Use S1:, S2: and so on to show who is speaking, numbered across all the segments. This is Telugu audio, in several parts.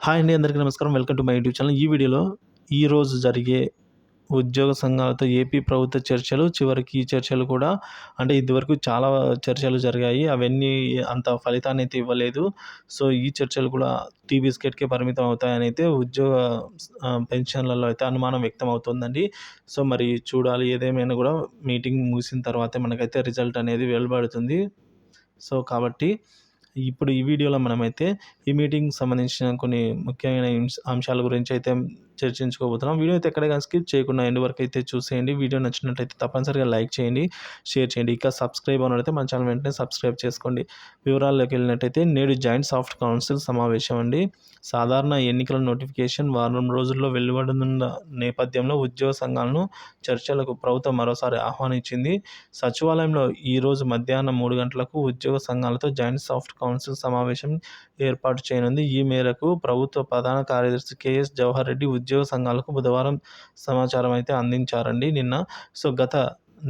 S1: హాయ్ అండి. అందరికీ నమస్కారం. Welcome to my YouTube channel. ఈ వీడియోలో ఈరోజు జరిగే ఉద్యోగ సంఘాలతో ఏపీ ప్రభుత్వ చర్చలు, చివరికి ఈ చర్చలు కూడా అంటే ఇదివరకు చాలా చర్చలు జరిగాయి. అవన్నీ అంత ఫలితాన్నయితే ఇవ్వలేదు. సో, ఈ చర్చలు కూడా టీ బిస్కెట్‌కే పరిమితం అవుతాయనైతే పెన్షన్‌లలో అయితే అనుమానం వ్యక్తం అవుతుందండి. సో, మరి చూడాలి. ఏదేమైనా కూడా మీటింగ్ ముగిసిన తర్వాతే మనకైతే రిజల్ట్ అనేది వెలువడుతుంది. సో, కాబట్టి ఇప్పుడు ఈ వీడియోలో మనమైతే ఈ మీటింగ్‌కి సంబంధించిన కొన్ని ముఖ్యమైన అంశాల గురించి అయితే చర్చించుకోబోతున్నాం. వీడియో అయితే ఎక్కడ గాని స్కిప్ చేయకుండా ఎండ్ వరకు అయితే చూసేయండి. వీడియో నచ్చినట్టయితే తప్పనిసరిగా లైక్ చేయండి, షేర్ చేయండి. ఇంకా సబ్స్క్రైబ్ అవ్వనట్లయితే మన ఛానల్ వెంటనే సబ్స్క్రైబ్ చేసుకోండి. వివరాల్లోకి వెళ్ళినట్టయితే నేడు జాయింట్ సాఫ్ట్ కౌన్సిల్ సమావేశం అండి. సాధారణ ఎన్నికల నోటిఫికేషన్ వారం రోజుల్లో వెలువడనున్న నేపథ్యంలో ఉద్యోగ సంఘాలను చర్చలకు ప్రభుత్వం మరోసారి ఆహ్వానించింది. సచివాలయంలో ఈరోజు మధ్యాహ్నం 3 గంటలకు ఉద్యోగ సంఘాలతో జాయింట్ సాఫ్ట్ కౌన్సిల్ సమావేశం ఏర్పాటు చేయనుంది. ఈ మేరకు ప్రభుత్వ ప్రధాన కార్యదర్శి కెఎస్ జవహర్ రెడ్డి ఉద్యోగ సంఘాలకు బుధవారం సమాచారం అయితే అందించారండి నిన్న. సో, గత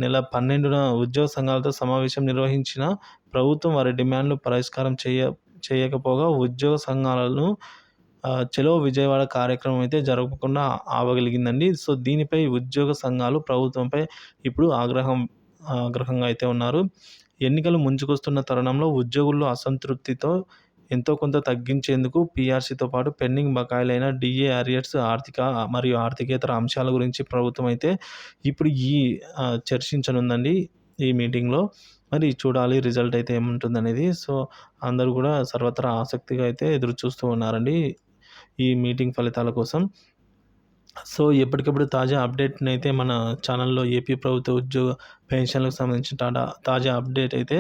S1: నెల 12న ఉద్యోగ సంఘాలతో సమావేశం నిర్వహించిన ప్రభుత్వం వారి డిమాండ్లు పరిష్కారం చేయకపోగా ఉద్యోగ సంఘాలను చలో విజయవాడ కార్యక్రమం అయితే జరగకుండా ఆపగలిగిందండి. సో, దీనిపై ఉద్యోగ సంఘాలు ప్రభుత్వంపై ఇప్పుడు ఆగ్రహంగా అయితే ఉన్నారు. ఎన్నికలు ముంచుకొస్తున్న తరుణంలో ఉద్యోగుల్లో అసంతృప్తితో ఎంతో కొంత తగ్గించేందుకు పీఆర్సీతో పాటు పెండింగ్ బకాయిలైన డీఏ అరియర్స్, మరియు ఆర్థికేతర అంశాల గురించి ప్రభుత్వం అయితే ఇప్పుడు చర్చించనుందండి ఈ మీటింగ్‌లో. మరి చూడాలి రిజల్ట్ అయితే ఏముంటుందనేది. సో, అందరూ కూడా సర్వత్రా ఆసక్తిగా అయితే ఎదురు చూస్తూ ఉన్నారండి ఈ మీటింగ్ ఫలితాల కోసం. సో, ఎప్పటికప్పుడు తాజా అప్డేట్‌నైతే మన ఛానల్‌లో ఏపీ ప్రభుత్వ ఉద్యోగ పెన్షన్‌లకు సంబంధించిన తాజా అప్డేట్ అయితే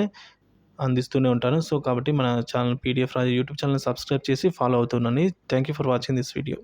S1: అందిస్తూనే ఉంటాను. సో, కాబట్టి మన ఛానల్ పీడీఎఫ్ రాజు యూట్యూబ్ ఛానల్‌ని సబ్స్క్రైబ్ చేసి ఫాలో అవుతుండండి. Thank you for watching this video.